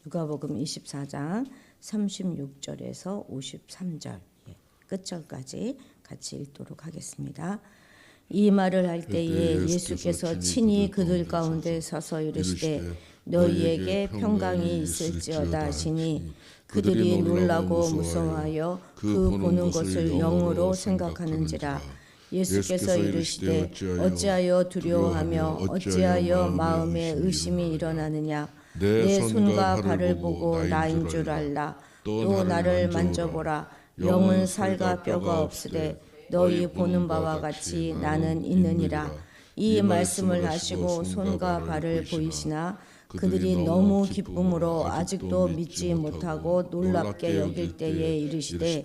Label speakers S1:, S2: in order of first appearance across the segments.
S1: 누가복음 24장 36절에서 53절 끝절까지 같이 읽도록 하겠습니다. 이 말을 할 때에 예수께서 친히 그들 가운데 서서 이르시되 너희에게 평강이 있을지어다 하시니 그들이 놀라고 무서워하여 그 보는 것을 영으로 생각하는지라. 예수께서 이르시되 어찌하여 두려워하며 어찌하여 마음에 의심이 일어나느냐. 내 손과 발을 보고 나인 줄 알라. 또 나를 만져보라. 영은 살과 뼈가 없으되 너희 보는 바와 같이 나는 있느니라. 이 말씀을 하시고 손과 발을 보이시나 그들이 너무 기쁨으로 아직도 믿지 못하고 놀랍게 여길 때에 이르시되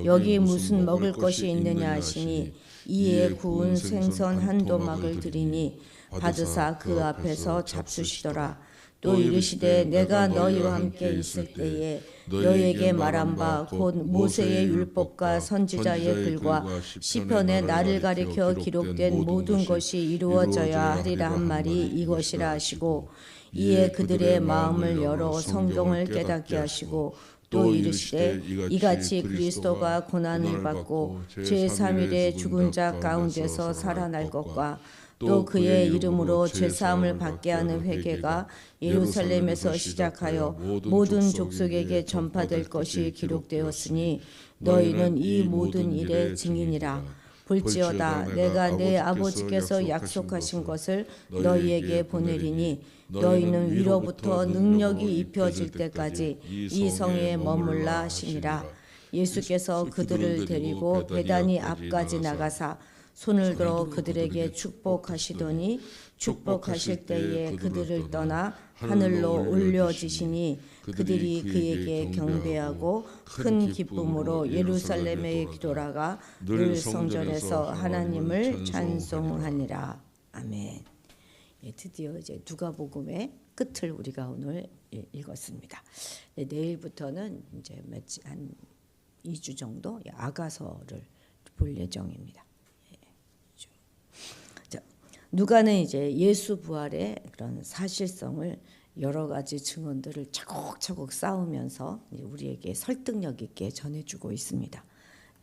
S1: 여기 무슨 먹을 것이 있느냐 하시니 이에 구운 생선 한 도막을 드리니 받으사 그 앞에서 잡수시더라. 또 이르시되 내가 너희와 함께 있을 때에 너희에게 말한 바 곧 모세의 율법과 선지자의 글과 시편에 나를 가리켜 기록된 모든 것이 이루어져야 하리라 한 말이 이것이라 하시고 이에 그들의 마음을 열어 성경을 깨닫게 하시고 또 이르시되 이같이 그리스도가 고난을 받고 제3일에 죽은 자 가운데서 살아날 것과 또 그의 이름으로 죄사함을 받게 하는 회개가 예루살렘에서 시작하여 모든 족속에게 전파될 것이 기록되었으니 너희는 이 모든 일의 증인이라. 볼지어다 내가 내 아버지께서 약속하신 것을 너희에게 보내리니 너희는 위로부터 능력이 입혀질 때까지 이 성에 머물라 하시니라. 예수께서 그들을 데리고 베다니 앞까지 나가사 손을 들어 그들에게 축복하시더니 축복하실 때에 그들을 떠나 하늘로 올려지시니 그들이 그에게 경배하고 큰 기쁨으로 예루살렘에 돌아가 늘 성전에서 하나님을 찬송하니라. 아멘. 드디어 이제 누가복음의 끝을 우리가 오늘 읽었습니다. 내일부터는 이제 한 2주 정도 아가서를 볼 예정입니다. 누가는 이제 예수 부활의 그런 사실성을 여러 가지 증언들을 차곡차곡 쌓으면서 우리에게 설득력 있게 전해주고 있습니다.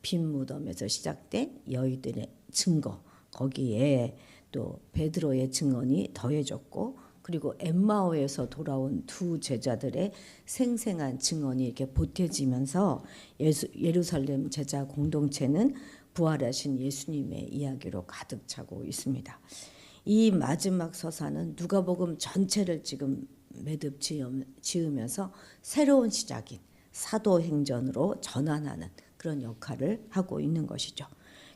S1: 빈 무덤에서 시작된 여인들의 증거, 거기에 또 베드로의 증언이 더해졌고 그리고 엠마오에서 돌아온 두 제자들의 생생한 증언이 이렇게 보태지면서 예루살렘 제자 공동체는 부활하신 예수님의 이야기로 가득 차고 있습니다. 이 마지막 서사는 누가복음 전체를 지금 매듭 지으면서 새로운 시작인 사도행전으로 전환하는 그런 역할을 하고 있는 것이죠.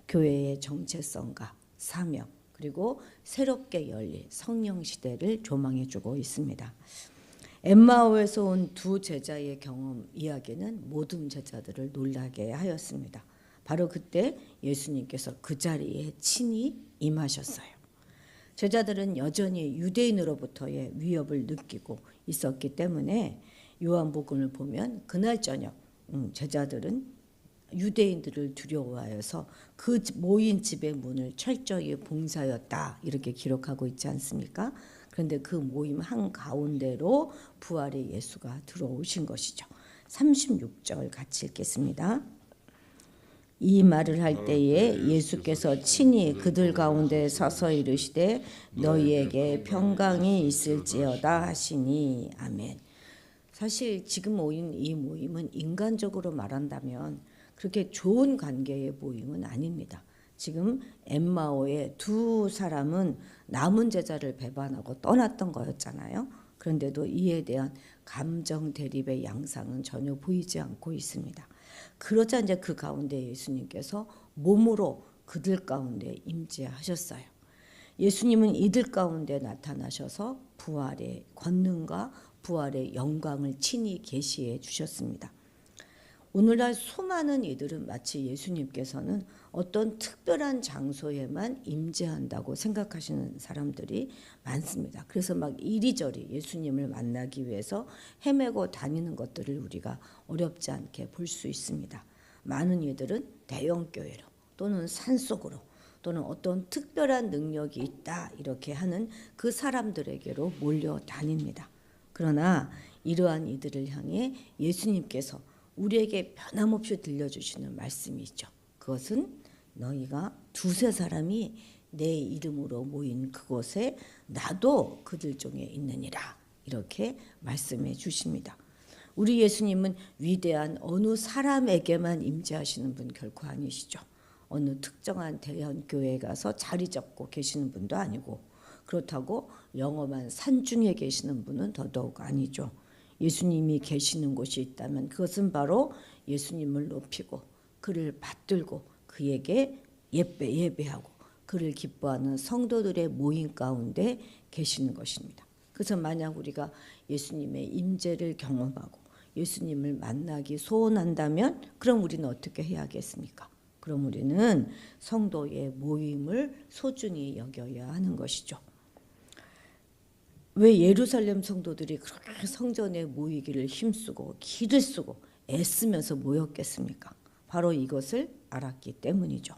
S1: 교회의 정체성과 사명 그리고 새롭게 열릴 성령 시대를 조망해주고 있습니다. 엠마오에서 온 두 제자의 경험 이야기는 모든 제자들을 놀라게 하였습니다. 바로 그때 예수님께서 그 자리에 친히 임하셨어요. 제자들은 여전히 유대인으로부터의 위협을 느끼고 있었기 때문에 요한복음을 보면 그날 저녁 제자들은 유대인들을 두려워하여서 그 모인 집의 문을 철저히 봉사하였다 이렇게 기록하고 있지 않습니까? 그런데 그 모임 한가운데로 부활의 예수가 들어오신 것이죠. 36절 같이 읽겠습니다. 이 말을 할 때에 예수께서 친히 그들 가운데 서서 이르시되 너희에게 평강이 있을지어다 하시니. 아멘. 사실 지금 모인 이 모임은 인간적으로 말한다면 그렇게 좋은 관계의 모임은 아닙니다. 지금 엠마오의 두 사람은 남은 제자를 배반하고 떠났던 거였잖아요. 그런데도 이에 대한 감정 대립의 양상은 전혀 보이지 않고 있습니다. 그러자 이제 그 가운데 예수님께서 몸으로 그들 가운데 임재하셨어요. 예수님은 이들 가운데 나타나셔서 부활의 권능과 부활의 영광을 친히 계시해 주셨습니다. 오늘날 수많은 이들은 마치 예수님께서는 어떤 특별한 장소에만 임재한다고 생각하시는 사람들이 많습니다. 그래서 막 이리저리 예수님을 만나기 위해서 헤매고 다니는 것들을 우리가 어렵지 않게 볼 수 있습니다. 많은 이들은 대형 교회로 또는 산속으로 또는 어떤 특별한 능력이 있다 이렇게 하는 그 사람들에게로 몰려다닙니다. 그러나 이러한 이들을 향해 예수님께서 우리에게 변함없이 들려주시는 말씀이 있죠. 그것은 너희가 두세 사람이 내 이름으로 모인 그곳에 나도 그들 중에 있느니라. 이렇게 말씀해 주십니다. 우리 예수님은 위대한 어느 사람에게만 임재하시는 분 결코 아니시죠. 어느 특정한 대형교회에 가서 자리 잡고 계시는 분도 아니고, 그렇다고 영험한 산중에 계시는 분은 더더욱 아니죠. 예수님이 계시는 곳이 있다면 그것은 바로 예수님을 높이고 그를 받들고 그에게 예배하고 그를 기뻐하는 성도들의 모임 가운데 계시는 것입니다. 그래서 만약 우리가 예수님의 임재를 경험하고 예수님을 만나기 소원한다면 그럼 우리는 어떻게 해야겠습니까? 그럼 우리는 성도의 모임을 소중히 여겨야 하는 것이죠. 왜 예루살렘 성도들이 그렇게 성전에 모이기를 힘쓰고 기를 쓰고 애쓰면서 모였겠습니까? 바로 이것을 알았기 때문이죠.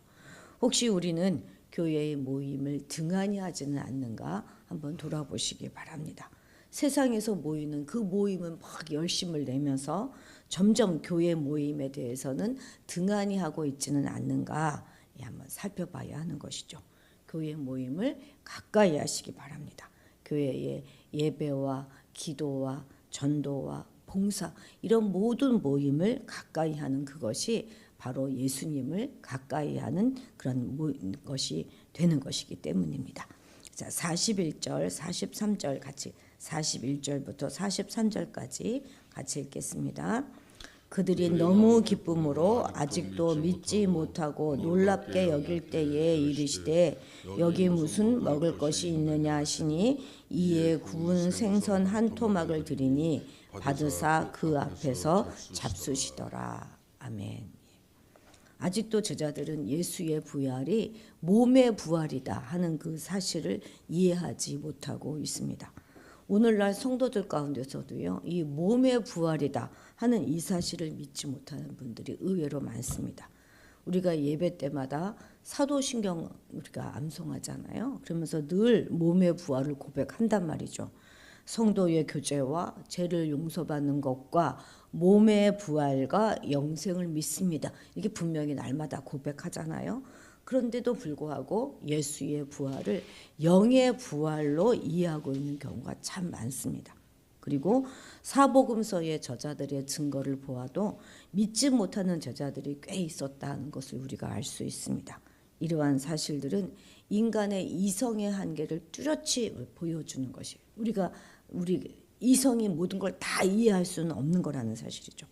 S1: 혹시 우리는 교회의 모임을 등한히 하지는 않는가 한번 돌아보시기 바랍니다. 세상에서 모이는 그 모임은 막 열심을 내면서 점점 교회 모임에 대해서는 등한히 하고 있지는 않는가 한번 살펴봐야 하는 것이죠. 교회 모임을 가까이 하시기 바랍니다. 교회의 예배와 기도와 전도와 봉사 이런 모든 모임을 가까이 하는 그것이 바로 예수님을 가까이 하는 그런 것이 되는 것이기 때문입니다. 자, 41절, 43절 같이 41절부터 43절까지 같이 읽겠습니다. 그들이 너무 기쁨으로 아직도 믿지 못하고 놀랍게 여길 때에 이르시되 여기 무슨 먹을 것이 있느냐 하시니 이에 구운 생선 한 토막을 드리니 받으사 그 앞에서 잡수시더라. 아멘. 아직도 제자들은 예수의 부활이 몸의 부활이다 하는 그 사실을 이해하지 못하고 있습니다. 오늘날 성도들 가운데서도요, 이 몸의 부활이다 하는 이 사실을 믿지 못하는 분들이 의외로 많습니다. 우리가 예배 때마다 사도신경 우리가 암송하잖아요. 그러면서 늘 몸의 부활을 고백한단 말이죠. 성도의 교제와 죄를 용서받는 것과 몸의 부활과 영생을 믿습니다. 이게 분명히 날마다 고백하잖아요. 그런데도 불구하고 예수의 부활을 영의 부활로 이해하고 있는 경우가 참 많습니다. 그리고 사복음서의 저자들의 증거를 보아도 믿지 못하는 저자들이 꽤 있었다는 것을 우리가 알 수 있습니다. 이러한 사실들은 인간의 이성의 한계를 뚜렷이 보여주는 것이에요. 우리 이성이 모든 걸 다 이해할 수는 없는 거라는 사실이죠.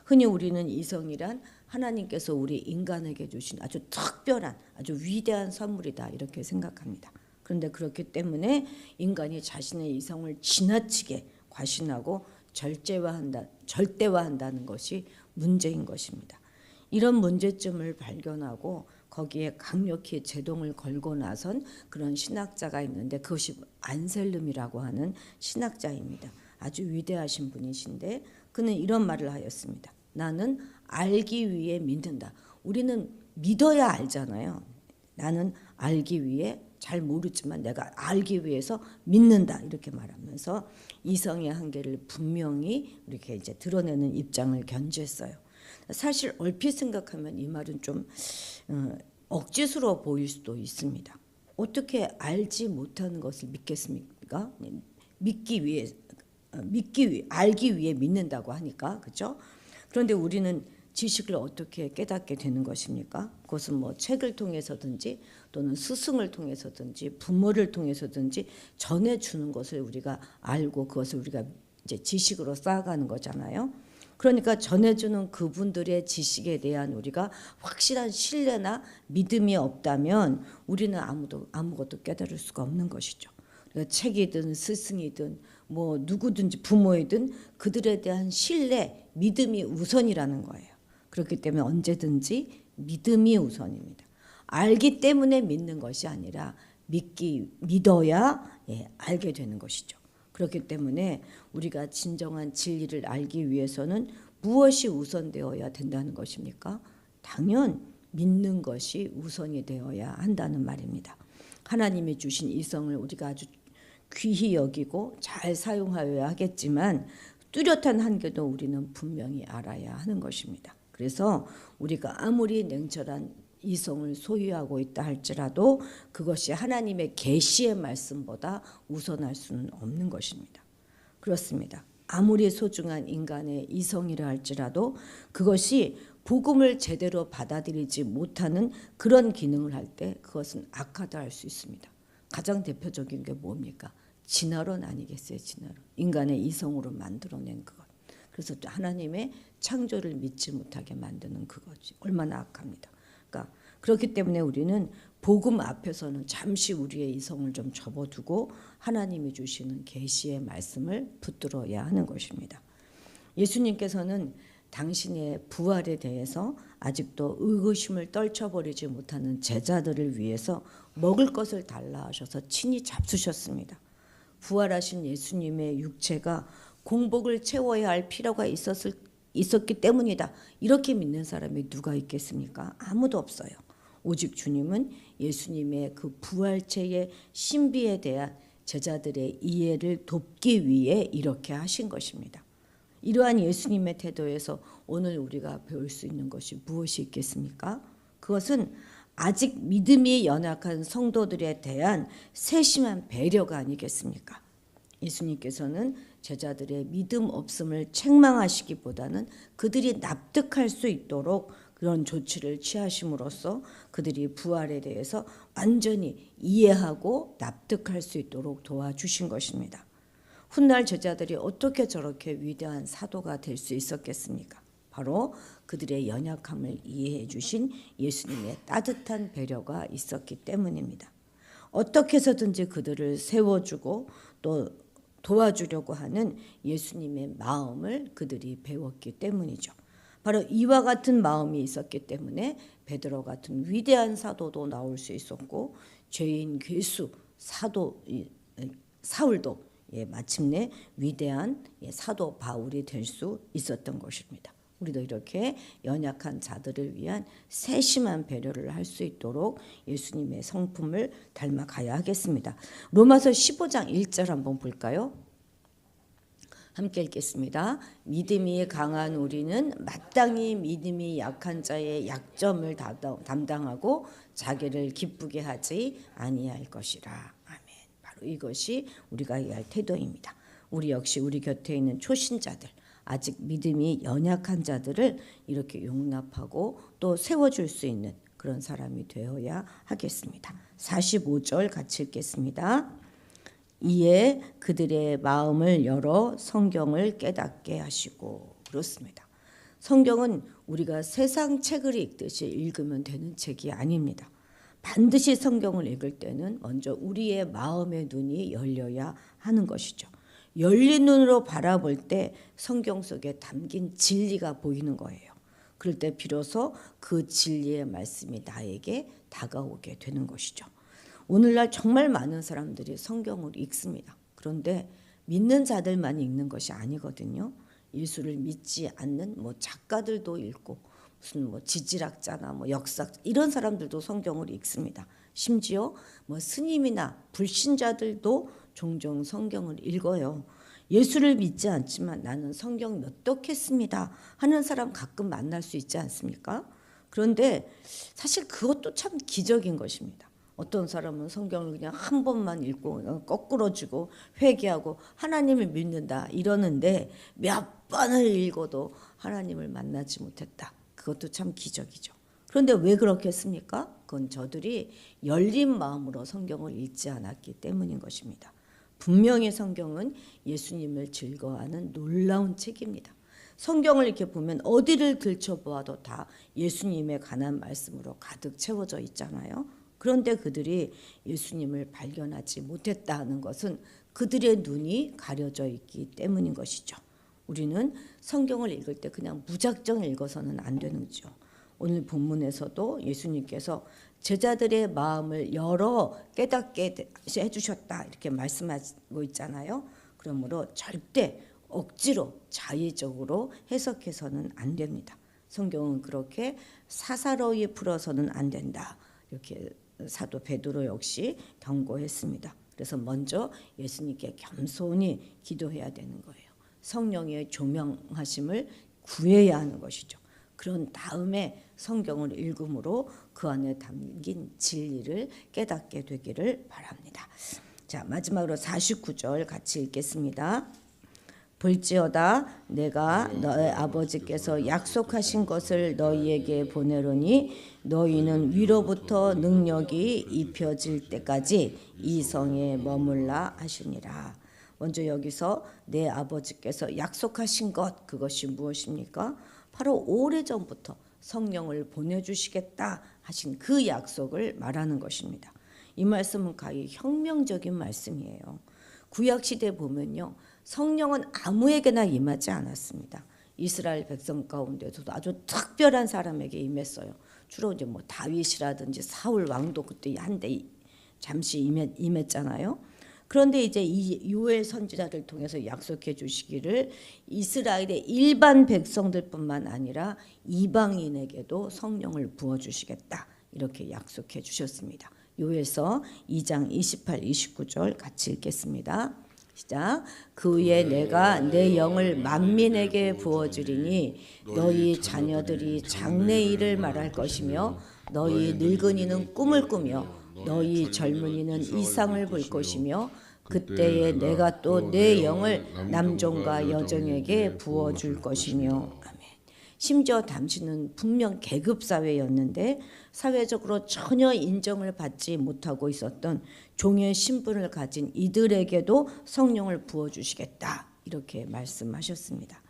S1: 흔히 우리는 이성이란 하나님께서 우리 인간에게 주신 아주 특별한 아주 위대한 선물이다 이렇게 생각합니다. 그런데 그렇기 때문에 인간이 자신의 이성을 지나치게 과신하고 절대화한다는 것이 문제인 것입니다. 이런 문제점을 발견하고 거기에 강력히 제동을 걸고 나선 그런 신학자가 있는데 그것이 안셀름이라고 하는 신학자입니다. 아주 위대하신 분이신데 그는 이런 말을 하였습니다. 나는 알기 위해 믿는다. 우리는 믿어야 알잖아요. 나는 알기 위해 잘 모르지만 내가 알기 위해서 믿는다 이렇게 말하면서 이성의 한계를 분명히 이렇게 이제 드러내는 입장을 견지했어요. 사실 얼핏 생각하면 이 말은 좀 억지스러워 보일 수도 있습니다. 어떻게 알지 못하는 것을 믿겠습니까? 알기 위해 믿는다고 하니까 그렇죠? 그런데 우리는 지식을 어떻게 깨닫게 되는 것입니까? 그것은 뭐 책을 통해서든지 또는 스승을 통해서든지 부모를 통해서든지 전해주는 것을 우리가 알고 그것을 우리가 이제 지식으로 쌓아가는 거잖아요. 그러니까 전해주는 그분들의 지식에 대한 우리가 확실한 신뢰나 믿음이 없다면 우리는 아무것도 깨달을 수가 없는 것이죠. 그러니까 책이든 스승이든 뭐 누구든지 부모이든 그들에 대한 신뢰, 믿음이 우선이라는 거예요. 그렇기 때문에 언제든지 믿음이 우선입니다. 알기 때문에 믿는 것이 아니라 믿어야 알게 되는 것이죠. 그렇기 때문에 우리가 진정한 진리를 알기 위해서는 무엇이 우선되어야 된다는 것입니까? 당연 믿는 것이 우선이 되어야 한다는 말입니다. 하나님이 주신 이성을 우리가 아주 귀히 여기고 잘 사용하여야 하겠지만 뚜렷한 한계도 우리는 분명히 알아야 하는 것입니다. 그래서 우리가 아무리 냉철한 이성을 소유하고 있다 할지라도 그것이 하나님의 계시의 말씀보다 우선할 수는 없는 것입니다. 그렇습니다. 아무리 소중한 인간의 이성이라 할지라도 그것이 복음을 제대로 받아들이지 못하는 그런 기능을 할 때 그것은 악하다 할 수 있습니다. 가장 대표적인 게 뭡니까? 진화론 아니겠어요? 진화론. 인간의 이성으로 만들어낸 그것. 그래서 또 하나님의 창조를 믿지 못하게 만드는 그거지. 얼마나 악합니다. 그러니까 그렇기 때문에 우리는 복음 앞에서는 잠시 우리의 이성을 좀 접어두고 하나님이 주시는 계시의 말씀을 붙들어야 하는 것입니다. 예수님께서는 당신의 부활에 대해서 아직도 의구심을 떨쳐버리지 못하는 제자들을 위해서 먹을 것을 달라 하셔서 친히 잡수셨습니다. 부활하신 예수님의 육체가 공복을 채워야 할 필요가 있었기 때문이다. 이렇게 믿는 사람이 누가 있겠습니까? 아무도 없어요. 오직 주님은 예수님의 그 부활체의 신비에 대한 제자들의 이해를 돕기 위해 이렇게 하신 것입니다. 이러한 예수님의 태도에서 오늘 우리가 배울 수 있는 것이 무엇이 있겠습니까? 그것은 아직 믿음이 연약한 성도들에 대한 세심한 배려가 아니겠습니까? 예수님께서는 제자들의 믿음 없음을 책망하시기보다는 그들이 납득할 수 있도록 그런 조치를 취하심으로써 그들이 부활에 대해서 완전히 이해하고 납득할 수 있도록 도와주신 것입니다. 훗날 제자들이 어떻게 저렇게 위대한 사도가 될 수 있었겠습니까? 바로 그들의 연약함을 이해해 주신 예수님의 따뜻한 배려가 있었기 때문입니다. 어떻게 해서든지 그들을 세워주고 또 도와주려고 하는 예수님의 마음을 그들이 배웠기 때문이죠. 바로 이와 같은 마음이 있었기 때문에 베드로 같은 위대한 사도도 나올 수 있었고 죄인 괴수 사도 사울도 마침내 위대한 사도 바울이 될 수 있었던 것입니다. 우리도 이렇게 연약한 자들을 위한 세심한 배려를 할 수 있도록 예수님의 성품을 닮아가야 하겠습니다. 로마서 15장 1절 한번 볼까요? 함께 읽겠습니다. 믿음이 강한 우리는 마땅히 믿음이 약한 자의 약점을 담당하고 자기를 기쁘게 하지 아니할 것이라. 아멘. 바로 이것이 우리가 해야 할 태도입니다. 우리 역시 우리 곁에 있는 초신자들, 아직 믿음이 연약한 자들을 이렇게 용납하고 또 세워줄 수 있는 그런 사람이 되어야 하겠습니다. 45절 같이 읽겠습니다. 이에 그들의 마음을 열어 성경을 깨닫게 하시고. 그렇습니다. 성경은 우리가 세상 책을 읽듯이 읽으면 되는 책이 아닙니다. 반드시 성경을 읽을 때는 먼저 우리의 마음의 눈이 열려야 하는 것이죠. 열린 눈으로 바라볼 때 성경 속에 담긴 진리가 보이는 거예요. 그럴 때 비로소 그 진리의 말씀이 나에게 다가오게 되는 것이죠. 오늘날 정말 많은 사람들이 성경을 읽습니다. 그런데 믿는 자들만 읽는 것이 아니거든요. 예수를 믿지 않는 작가들도 읽고 무슨 지질학자나 역사 이런 사람들도 성경을 읽습니다. 심지어 스님이나 불신자들도 종종 성경을 읽어요. 예수를 믿지 않지만 나는 성경 몇 독했습니다 하는 사람 가끔 만날 수 있지 않습니까? 그런데 사실 그것도 참 기적인 것입니다. 어떤 사람은 성경을 그냥 한 번만 읽고 거꾸로지고 회개하고 하나님을 믿는다 이러는데 몇 번을 읽어도 하나님을 만나지 못했다. 그것도 참 기적이죠. 그런데 왜 그렇겠습니까? 그건 저들이 열린 마음으로 성경을 읽지 않았기 때문인 것입니다. 분명히 성경은 예수님을 즐거워하는 놀라운 책입니다. 성경을 이렇게 보면 어디를 들춰보아도 다 예수님에 관한 말씀으로 가득 채워져 있잖아요. 그런데 그들이 예수님을 발견하지 못했다는 것은 그들의 눈이 가려져 있기 때문인 것이죠. 우리는 성경을 읽을 때 그냥 무작정 읽어서는 안 되는 거죠. 오늘 본문에서도 예수님께서 제자들의 마음을 열어 깨닫게 해주셨다 이렇게 말씀하고 있잖아요. 그러므로 절대 억지로 자의적으로 해석해서는 안 됩니다. 성경은 그렇게 사사로이 풀어서는 안 된다. 이렇게 사도 베드로 역시 경고했습니다. 그래서 먼저 예수님께 겸손히 기도해야 되는 거예요. 성령의 조명하심을 구해야 하는 것이죠. 그런 다음에 성경을 읽음으로 그 안에 담긴 진리를 깨닫게 되기를 바랍니다. 자, 마지막으로 49절 같이 읽겠습니다. 볼지어다 내가 너의 아버지께서 약속하신 것을 너희에게 보내노니 너희는 위로부터 능력이 입혀질 때까지 이 성에 머물라 하시니라. 먼저 여기서 내 아버지께서 약속하신 것, 그것이 무엇입니까? 바로 오래전부터 성령을 보내주시겠다 하신 그 약속을 말하는 것입니다. 이 말씀은 가히 혁명적인 말씀이에요. 구약시대 보면요, 성령은 아무에게나 임하지 않았습니다. 이스라엘 백성 가운데서도 아주 특별한 사람에게 임했어요. 주로 이제 뭐 다윗이라든지 사울 왕도 그때 한때 잠시 임했잖아요. 그런데 이제 이 요엘 선지자를 통해서 약속해 주시기를 이스라엘의 일반 백성들뿐만 아니라 이방인에게도 성령을 부어 주시겠다, 이렇게 약속해 주셨습니다. 요엘서 2장 28, 29절 같이 읽겠습니다. 시작. 그 후에 내가 내 영을 만민에게 부어주리니 너희 자녀들이 장래일을 말할 것이며 너희 늙은이는 꿈을 꾸며 너희 젊은이는 이상을 볼 것이며 그때에 내가 또 내 영을 남종과 여종에게 부어줄 것이며. 아멘. 심지어 당시는 분명 계급사회였는데 사회적으로 전혀 인정을 받지 못하고 있었던 종의 신분을 가진 이들에게도 성령을 부어주시겠다, 이렇게 말씀하셨습니다.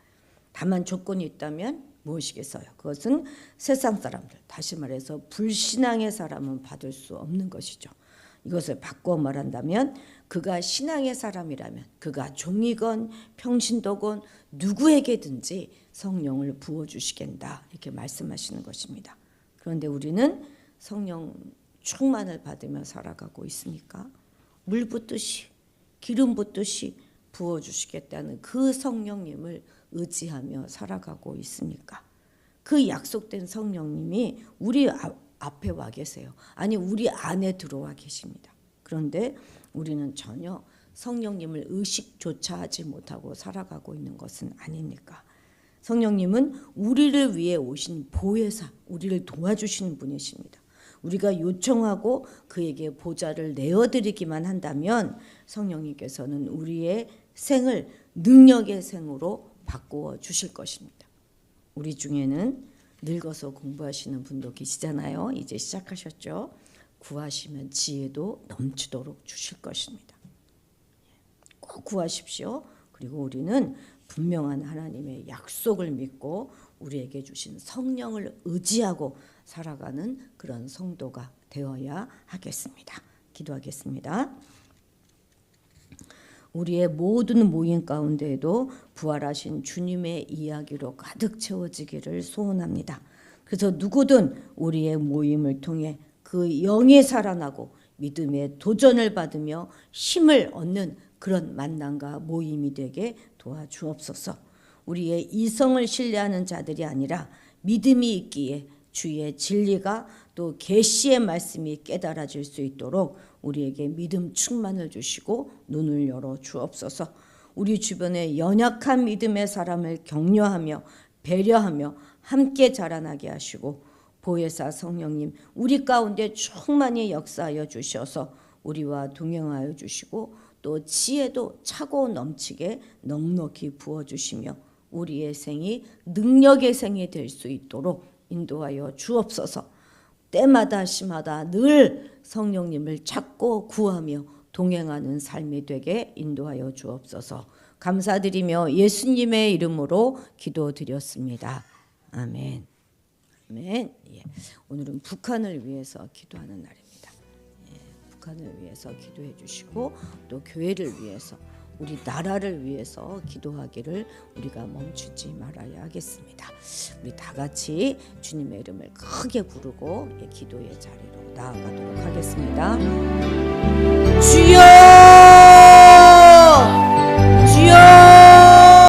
S1: 다만 조건이 있다면 무엇이겠어요? 그것은 세상 사람들, 다시 말해서 불신앙의 사람은 받을 수 없는 것이죠. 이것을 바꿔 말한다면 그가 신앙의 사람이라면 그가 종이건 평신도건 누구에게든지 성령을 부어주시겠다, 이렇게 말씀하시는 것입니다. 그런데 우리는 성령 충만을 받으며 살아가고 있습니까? 물 붓듯이 기름 붓듯이 부어주시겠다는 그 성령님을 의지하며 살아가고 있습니까? 그 약속된 성령님이 우리 앞에 와 계세요. 아니, 우리 안에 들어와 계십니다. 그런데 우리는 전혀 성령님을 의식조차 하지 못하고 살아가고 있는 것은 아닙니까? 성령님은 우리를 위해 오신 보혜사, 우리를 도와주시는 분이십니다. 우리가 요청하고 그에게 보좌를 내어드리기만 한다면 성령님께서는 우리의 생을 능력의 생으로 바꾸어 주실 것입니다. 우리 중에는 늙어서 공부하시는 분도 계시잖아요. 이제 시작하셨죠. 구하시면 지혜도 넘치도록 주실 것입니다. 꼭 구하십시오. 그리고 우리는 분명한 하나님의 약속을 믿고 우리에게 주신 성령을 의지하고 살아가는 그런 성도가 되어야 하겠습니다. 기도하겠습니다. 우리의 모든 모임 가운데에도 부활하신 주님의 이야기로 가득 채워지기를 소원합니다. 그래서 누구든 우리의 모임을 통해 그 영이 살아나고 믿음의 도전을 받으며 힘을 얻는 그런 만남과 모임이 되게 도와주옵소서. 우리의 이성을 신뢰하는 자들이 아니라 믿음이 있기에 주의 진리가 또 계시의 말씀이 깨달아질 수 있도록 우리에게 믿음 충만을 주시고 눈을 열어 주옵소서. 우리 주변에 연약한 믿음의 사람을 격려하며 배려하며 함께 자라나게 하시고 보혜사 성령님 우리 가운데 충만히 역사하여 주셔서 우리와 동행하여 주시고 또 지혜도 차고 넘치게 넉넉히 부어주시며 우리의 생이 능력의 생이 될 수 있도록 인도하여 주옵소서. 때마다 시마다 늘 성령님을 찾고 구하며 동행하는 삶이 되게 인도하여 주옵소서. 감사드리며 예수님의 이름으로 기도드렸습니다. 아멘. 아멘. 예. 오늘은 북한을 위해서 기도하는 날입니다. 예. 북한을 위해서 기도해 주시고 또 교회를 위해서 우리 나라를 위해서 기도하기를 우리가 멈추지 말아야 하겠습니다. 우리 다 같이 주님의 이름을 크게 부르고 기도의 자리로 나아가도록 하겠습니다. 주여!